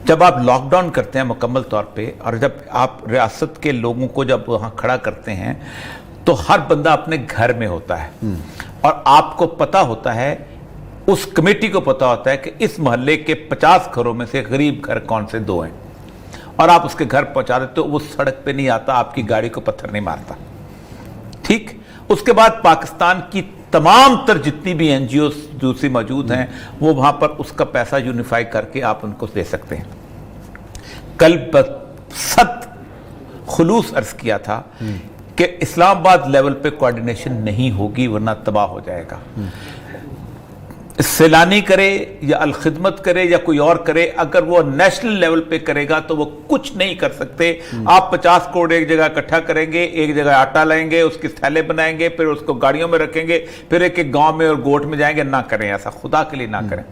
جب آپ lock down کرتے ہیں مکمل طور پہ اور جب آپ ریاست کے لوگوں کو جب وہاں کھڑا کرتے ہیں تو ہر بندہ اپنے گھر میں ہوتا ہے اور آپ کو پتا ہوتا ہے، اس کمیٹی کو پتا ہوتا ہے کہ اس محلے کے 50 گھروں میں سے غریب گھر کون سے 2 ہیں، اور آپ اس کے گھر پہنچا دیتے تو وہ سڑک پہ نہیں آتا، آپ کی گاڑی کو پتھر نہیں مارتا. ٹھیک. اس کے بعد پاکستان کی تمام تر جتنی بھی این جی اوز دوسری موجود ہیں وہ وہاں پر اس کا پیسہ یونیفائی کر کے آپ ان کو دے سکتے ہیں. کل صد خلوص عرض کیا تھا کہ اسلام آباد لیول پہ کوارڈینیشن نہیں ہوگی ورنہ تباہ ہو جائے گا. سیلانی کرے یا الخدمت کرے یا کوئی اور کرے، اگر وہ نیشنل لیول پہ کرے گا تو وہ کچھ نہیں کر سکتے. آپ 50 کروڑ ایک جگہ اکٹھا کریں گے، ایک جگہ آٹا لائیں گے، اس کی تھیلے بنائیں گے، پھر اس کو گاڑیوں میں رکھیں گے، پھر ایک ایک گاؤں میں اور گوٹ میں جائیں گے. نہ کریں ایسا، خدا کے لیے نہ کریں.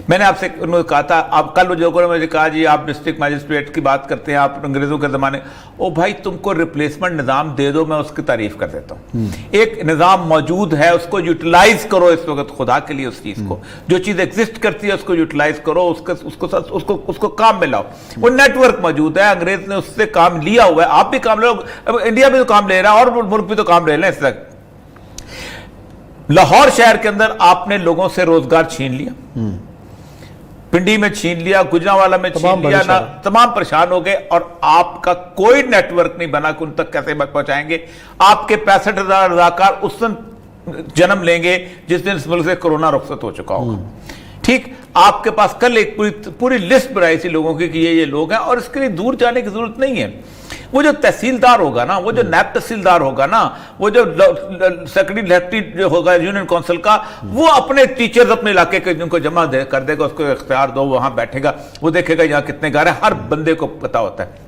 میں نے آپ سے کہا تھا، آپ کل جو نے مجھے کہا جی آپ ڈسٹرکٹ مجسٹریٹ کی بات کرتے ہیں، آپ انگریزوں کے زمانے، او بھائی تم کو ریپلیسمنٹ نظام دے دو، میں اس کی تعریف کر دیتا ہوں. ایک نظام موجود ہے، اس کو یوٹیلائز کرو اس وقت، خدا کے لیے اس چیز کو، جو چیز ایگزسٹ کرتی ہے اس کو یوٹیلائز کرو، اس کو کام میں لاؤ. وہ نیٹ ورک موجود ہے، انگریز نے اس سے کام لیا ہوا ہے، آپ بھی کام لو، انڈیا بھی تو کام لے رہا ہے اور ملک بھی تو کام لے لیں. اس طرح لاہور شہر کے اندر آپ نے لوگوں سے روزگار چھین لیا، پنڈی میں چھین لیا، گجرانوالہ میں چھین لیا، تمام پریشان ہو گئے، اور آپ کا کوئی نیٹ ورک نہیں بنا کہ ان تک کیسے پہنچائیں گے. آپ کے 65,000 رضاکار اس دن جنم لیں گے جس دن اس ملک سے کرونا رخصت ہو چکا ہوگا. ٹھیک. آپ کے پاس کل ایک پوری لسٹ بنائی تھی لوگوں کی کہ یہ لوگ ہیں، اور اس کے لیے دور جانے کی ضرورت نہیں ہے. وہ جو تحصیلدار ہوگا نا، وہ جو نیب تحصیلدار ہوگا نا، وہ جو سیکرٹری جو ہوگا یونین کونسل کا، وہ اپنے ٹیچرز اپنے علاقے کے جن کو جمع کر دے گا، اس کو اختیار دو، وہاں بیٹھے گا، وہ دیکھے گا یہاں کتنے گھر ہیں، ہر بندے کو پتا ہوتا ہے.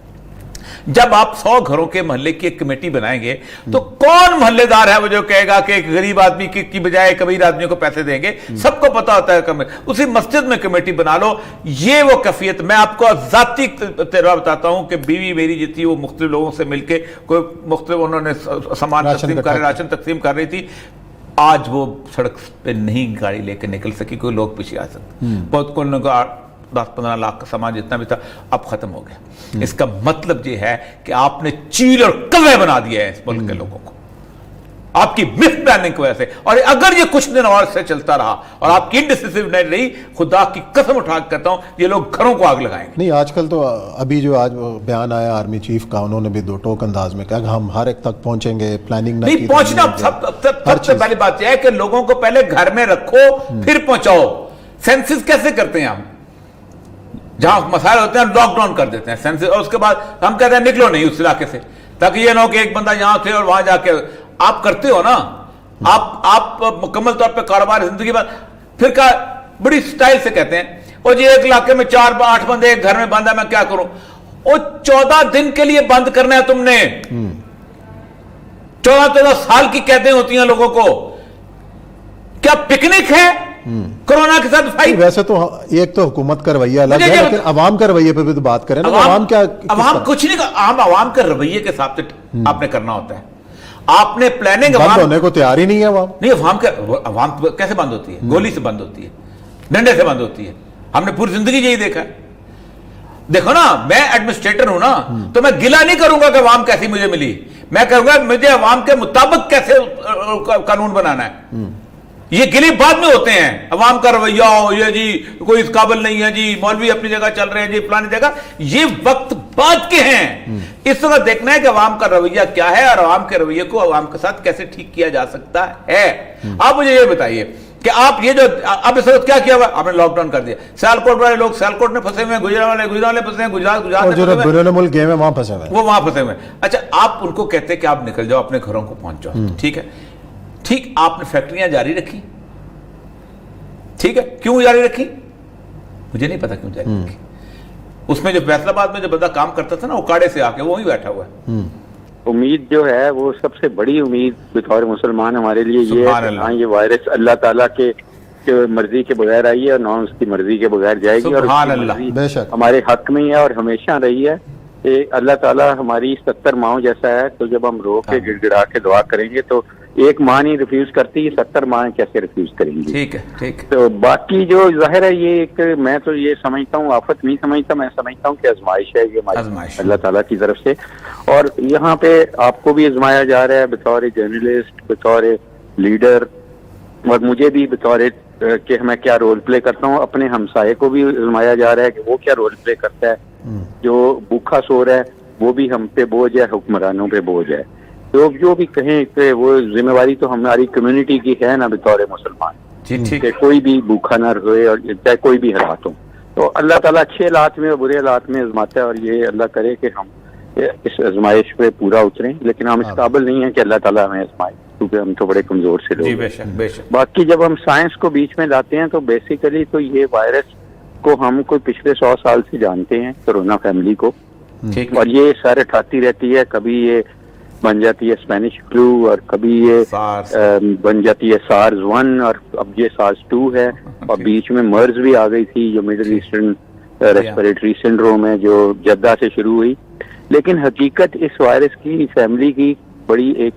جب آپ 100 گھروں کے محلے کی ایک کمیٹی بنائیں گے تو کون محلے دار ہے وہ جو کہے گا کہ ایک غریب آدمی کی بجائے ایک امیر آدمی کو پیسے دیں گے؟ سب کو پتا ہوتا ہے. اسی مسجد میں کمیٹی بنا لو. یہ وہ کیفیت. میں آپ کو ذاتی تجربہ بتاتا ہوں کہ بیوی میری جو تھی وہ مختلف لوگوں سے مل کے کوئی مختلف انہوں نے سامان راشن تقسیم کر رہی تھی. آج وہ سڑک پہ نہیں گاڑی لے کے نکل سکی، کوئی لوگ پیچھے آ سکتے. بہت کو 10-15 لاکھ کا سامان جتنا بھی تھا اب ختم ہو گیا. اس کا مطلب یہ ہے کہ آپ نے چیل اور کوے بنا دیا ہے اس ملک کے لوگوں کو، آپ کی مس پلاننگ کی وجہ سے. اور اگر یہ کچھ دن اور سے چلتا رہا اور آپ کی انڈیسیسیو نہیں رہی، خدا کی قسم اٹھا کے کہتا ہوں یہ لوگ گھروں کو آگ لگائیں گے. نہیں آج کل تو ابھی جو آج بیان آیا آرمی چیف کا، انہوں نے بھی 2 ٹوک انداز میں کہا کہ ہم ہر ایک تک پہنچیں گے، پلاننگ نہیں پہنچنا. سب سے پہلی بات یہ ہے کہ لوگوں کو پہلے گھر میں رکھو پھر پہنچاؤ. سینسس کیسے کرتے ہیں ہم؟ جہاں مسائل ہوتے ہیں لاک ڈاؤن کر دیتے ہیں سینسس، اور اس کے بعد ہم کہتے ہیں نکلو نہیں اس علاقے سے، تاکہ یہ نہ ہو کہ ایک بندہ یہاں تھے اور وہاں جا کے. آپ کرتے ہو نا، آپ مکمل طور پہ کاروبار زندگی میں پھر کا بڑی سٹائل سے کہتے ہیں اور جی ایک علاقے میں 4-8 بندے ایک گھر میں بند ہے، میں کیا کروں؟ وہ 14 دن کے لیے بند کرنا ہے تم نے. 14 سال کی قیدیں ہوتی ہیں لوگوں کو. کیا پکنک ہے کورونا کے ساتھ فائٹ؟ ویسے تو ایک تو حکومت کا رویہ الگ ہے، لیکن عوام کا رویے پہ بھی تو بات کریں نا. عوام کیا، عوام کچھ نہیں، عوام کا رویے کے حساب سے آپ نے کرنا ہوتا ہے. آپ نے پلاننگ بند ہونے کو تیار ہی نہیں ہے عوام. نہیں، عوام کیسے بند ہوتی ہے؟ گولی سے بند ہوتی ہے، ڈنڈے سے بند ہوتی ہے. ہم نے پوری زندگی یہی دیکھا ہے. دیکھو نا، میں ایڈمنسٹریٹر ہوں نا، تو میں گلہ نہیں کروں گا کہ عوام کیسی مجھے ملی. میں کہوں گا مجھے عوام کے مطابق کیسے قانون بنانا ہے. یہ گلی بعد میں ہوتے ہیں. عوام کا رویہ ہو یہ جی کوئی اس قابل نہیں ہے، جی مولوی اپنی جگہ چل رہے ہیں، جی فلانی جگہ، یہ وقت بعد کے ہیں. اس وقت دیکھنا ہے کہ عوام کا رویہ کیا ہے اور عوام کے رویے کو عوام کے ساتھ کیسے ٹھیک کیا جا سکتا ہے. آپ مجھے یہ بتائیے کہ آپ یہ جو اب اس وقت کیا کیا ہوا؟ آپ نے لاک ڈاؤن کر دیا. سیالکوٹ والے لوگ سیالکوٹ میں پھنسے ہوئے ہیں، گجرانوالے پھنسے ہیں، گجرات بیرون ملک گئے ہیں وہاں پھنسے ہوئے ہیں، وہ وہاں پھنسے ہوئے ہیں. اچھا، آپ ان کو کہتے ہیں کہ آپ نکل جاؤ اپنے گھروں کو پہنچ جاؤ. ٹھیک ہے، ٹھیک. آپ نے فیکٹریاں جاری رکھی، ٹھیک ہے. کیوں جاری رکھی؟ مجھے نہیں پتا کیوں جاری رکھی. اس میں جو فیصل آباد میں جو بندہ کام کرتا تھا نا، اکاڑے سے آ کے وہی بیٹھا ہوا ہے. امید جو ہے وہ سب سے بڑی امید بطور مسلمان ہمارے لیے یہ ہے کہ ہاں یہ وائرس اللہ تعالیٰ کے مرضی کے بغیر آئی ہے اور نہ اس کی مرضی کے بغیر جائے گی. اور بے شک ہمارے حق میں ہے اور ہمیشہ رہی ہے کہ اللہ تعالیٰ ہماری 70 ماؤں جیسا ہے. تو جب ہم رو کے گڑ گڑا کے دعا کریں گے تو ایک ماں نہیں ریفیوز کرتی، 70 ماں کیسے ریفیوز کریں گی؟ ٹھیک ہے، ٹھیک ہے. تو باقی جو ظاہر ہے یہ ایک، میں تو یہ سمجھتا ہوں آفت نہیں سمجھتا، میں سمجھتا ہوں کہ آزمائش ہے یہ آزمائش اللہ تعالیٰ کی طرف سے. اور یہاں پہ آپ کو بھی آزمایا جا رہا ہے بطور جرنلسٹ، بطور لیڈر، اور مجھے بھی بطور کہ میں کیا رول پلے کرتا ہوں. اپنے ہمسائے کو بھی آزمایا جا رہا ہے کہ وہ کیا رول پلے کرتا ہے. جو بھوکا سو رہا ہے وہ بھی ہم پہ بوجھ ہے، حکمرانوں پہ بوجھ ہے. تو جو بھی کہیں کہ وہ ذمہ داری تو ہماری کمیونٹی کی ہے نا بطور مسلمان، جی ٹھیک. کہ کوئی بھی بھوکا نہ رہے، اور چاہے کوئی بھی حالات ہوں. تو اللہ تعالیٰ اچھے حالات میں اور برے حالات میں آزماتا ہے، اور یہ اللہ کرے کہ ہم اس آزمائش پہ پورا اتریں. لیکن ہم اس قابل نہیں ہیں کہ اللہ تعالیٰ ہمیں آزمائے، کیونکہ ہم تو بڑے کمزور سے لوگ جی ہیں. بے شک بے شک. باقی جب ہم سائنس کو بیچ میں لاتے ہیں تو بیسیکلی تو یہ وائرس کو ہم کوئی پچھلے 100 سال سے جانتے ہیں، کرونا فیملی کو. ٹھیک. اور یہ سارے اٹھاتی رہتی ہے، کبھی یہ بن جاتی ہے اسپینش فلو، اور کبھی یہ بن جاتی ہے سارز 1، اور اب یہ سارز 2 ہے. اور بیچ میں مرز بھی آ گئی تھی جو مڈل ایسٹرن ریسپیریٹری سنڈروم ہے، جو جدہ سے شروع ہوئی. لیکن حقیقت اس وائرس کی فیملی کی بڑی ایک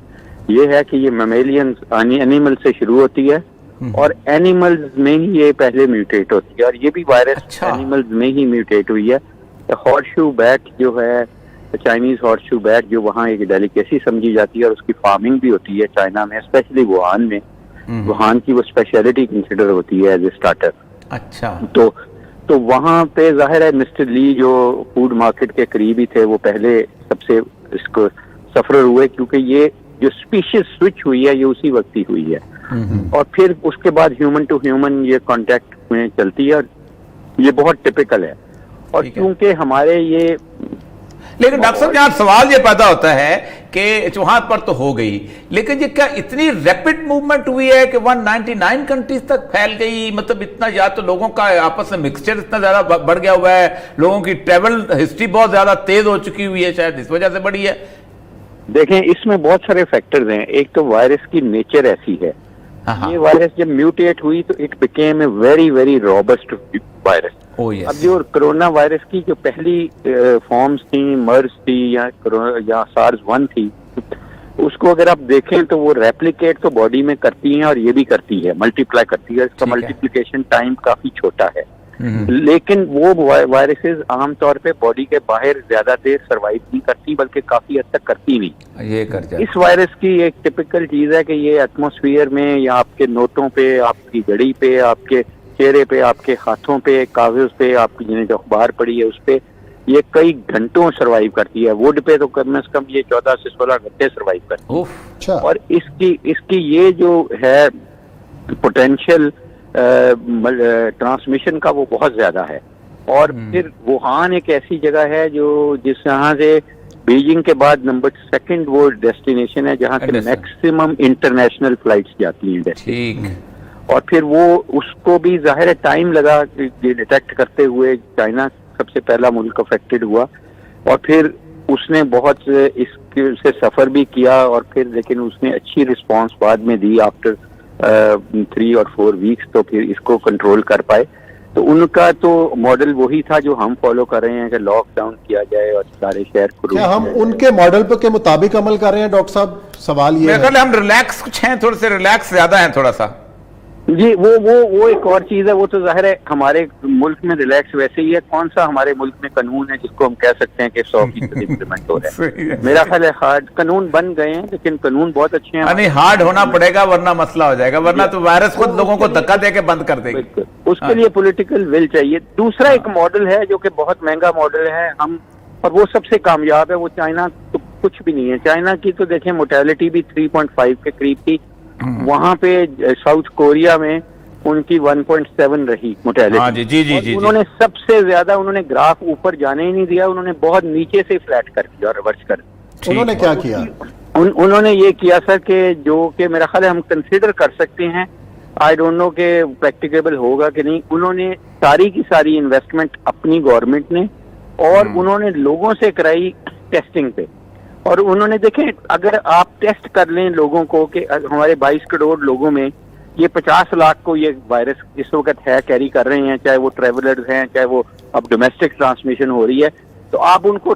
یہ ہے کہ یہ میمیلین اینیمل سے شروع ہوتی ہے، اور اینیملز میں ہی یہ پہلے میوٹیٹ ہوتی ہے. اور یہ بھی وائرس اینیملز میں ہی میوٹیٹ ہوئی ہے. ہارس شو بیٹ جو ہے، چائنیز ہارس شو بیٹ، جو وہاں ایک ڈیلیکیسی سمجھی جاتی ہے، اور اس کی فارمنگ بھی ہوتی ہے چائنا میں، اسپیشلی ووہان میں. ووہان کی وہ اسپیشلٹی کنسیڈر ہوتی ہے ایز اے اسٹارٹر. اچھا. تو وہاں پہ ظاہر ہے مسٹر لی جو فوڈ مارکیٹ کے قریبی تھے، وہ پہلے سب سے اس کو سفر ہوئے، کیونکہ یہ جو اسپیشیز سوئچ ہوئی ہے یہ اسی وقت ہی ہوئی ہے. اور پھر اس کے بعد ہیومن ٹو ہیومن یہ کانٹیکٹ میں چلتی ہے، اور یہ بہت ٹپیکل ہے. اور کیونکہ ہمارے یہ، لیکن ڈاکٹر صاحب یہاں سوال یہ پیدا ہوتا ہے کہ وہاں پر تو ہو گئی، لیکن یہ کیا اتنی ریپڈ موومنٹ ہوئی ہے کہ 199 کنٹریز تک پھیل گئی؟ مطلب اتنا، یا تو لوگوں کا آپس میں مکسچر اتنا زیادہ بڑھ گیا ہوا ہے، لوگوں کی ٹریول ہسٹری بہت زیادہ تیز ہو چکی ہوئی ہے، شاید اس وجہ سے بڑی ہے. دیکھیں اس میں بہت سارے فیکٹرز ہیں. ایک تو وائرس کی نیچر ایسی ہے، یہ وائرس جب میوٹیٹ ہوئی تو it became a very very robust virus. اب جو کرونا وائرس کی جو پہلی فارمز تھیں، مرز تھی یا سارز 1 تھی، اس کو اگر آپ دیکھیں تو وہ ریپلیکیٹ تو باڈی میں کرتی ہیں، اور یہ بھی کرتی ہے، ملٹیپلائی کرتی ہے. اس کا ملٹیپلیکیشن ٹائم کافی چھوٹا ہے. لیکن وہ وائرسز عام طور پہ باڈی کے باہر زیادہ دیر سروائیو نہیں کرتی، بلکہ کافی حد تک کرتی نہیں. یہ کر جائے. اس وائرس کی ایک ٹپیکل چیز ہے کہ یہ ایٹماسفیئر میں یا آپ کے نوٹوں پہ، آپ کی گھڑی پہ، آپ کے چہرے پہ، آپ کے ہاتھوں پہ، کاغذ پہ، آپ کی جنہیں جو اخبار پڑھی ہے اس پہ، یہ کئی گھنٹوں سروائیو کرتی ہے. ووڈ پہ تو کم از کم یہ 14 سے 16 گھنٹے سروائیو کرتی ہے. اور اس کی یہ جو ہے پوٹینشیل ٹرانسمیشن کا وہ بہت زیادہ ہے. اور پھر ووہان ایک ایسی جگہ ہے جو جس یہاں سے بیجنگ کے بعد نمبر 2 وہ ڈیسٹینیشن ہے جہاں سے میکسیمم انٹرنیشنل فلائٹس جاتی ہیں. ٹھیک. اور پھر وہ اس کو بھی ظاہر ٹائم لگا یہ ڈیٹیکٹ کرتے ہوئے. چائنا سب سے پہلا ملک افیکٹڈ ہوا، اور پھر اس نے بہت اس سے سفر بھی کیا، اور پھر لیکن اس نے اچھی رسپانس بعد میں دی. آفٹر 3 اور 4 ویکس تو پھر اس کو کنٹرول کر پائے. تو ان کا تو ماڈل وہی تھا جو ہم فالو کر رہے ہیں کہ لاک ڈاؤن کیا جائے اور سارے شہر کو. کیا ہم ان کے ماڈل کے مطابق عمل کر رہے ہیں ڈاکٹر صاحب؟ سوال یہ ہے. ہم ریلیکس کچھ ہیں، تھوڑے سے ریلیکس زیادہ ہیں تھوڑا سا. جی وہ ایک اور چیز ہے. وہ تو ظاہر ہے ہمارے ملک میں ریلیکس ویسے ہی ہے. کون سا ہمارے ملک میں قانون ہے جس کو ہم کہہ سکتے ہیں کہ 100% امپلیمنٹ ہو رہا ہے؟ میرا خیال ہے ہارڈ قانون بن گئے ہیں، لیکن قانون بہت اچھے ہیں. نہیں، ہارڈ ہونا پڑے گا ورنہ مسئلہ ہو جائے گا، ورنہ تو وائرس خود لوگوں کو دھکا دے کے بند کر دے گی. اس کے لیے پولیٹیکل ول چاہیے. دوسرا ایک ماڈل ہے جو کہ بہت مہنگا ماڈل ہے ہم، اور وہ سب سے کامیاب ہے. وہ چائنا تو کچھ بھی نہیں ہے. چائنا کی تو دیکھیں موٹیلٹی بھی 3.5 کے قریب تھی. وہاں پہ ساؤتھ کوریا میں ان کی 1.7 رہی موٹیلٹی. جی. انہوں نے سب سے زیادہ گراف اوپر جانے ہی نہیں دیا. انہوں نے بہت نیچے سے فلیٹ کر دیا، ریورس کر دیا. انہوں نے کیا کیا؟ انہوں نے یہ کیا سر کہ جو کہ میرا خیال ہے ہم کنسیڈر کر سکتے ہیں، آئی ڈونٹ نو کہ پریکٹیکیبل ہوگا کہ نہیں. انہوں نے ساری کی ساری انویسٹمنٹ اپنی گورنمنٹ نے، اور انہوں نے لوگوں سے کرائی ٹیسٹنگ پہ. اور انہوں نے دیکھیں اگر آپ ٹیسٹ کر لیں لوگوں کو کہ ہمارے 22 کروڑ لوگوں میں یہ 50 لاکھ کو یہ وائرس اس وقت ہے کیری کر رہے ہیں، چاہے وہ ٹریولرز ہیں، چاہے وہ اب ڈومیسٹک ٹرانسمیشن ہو رہی ہے، تو آپ ان کو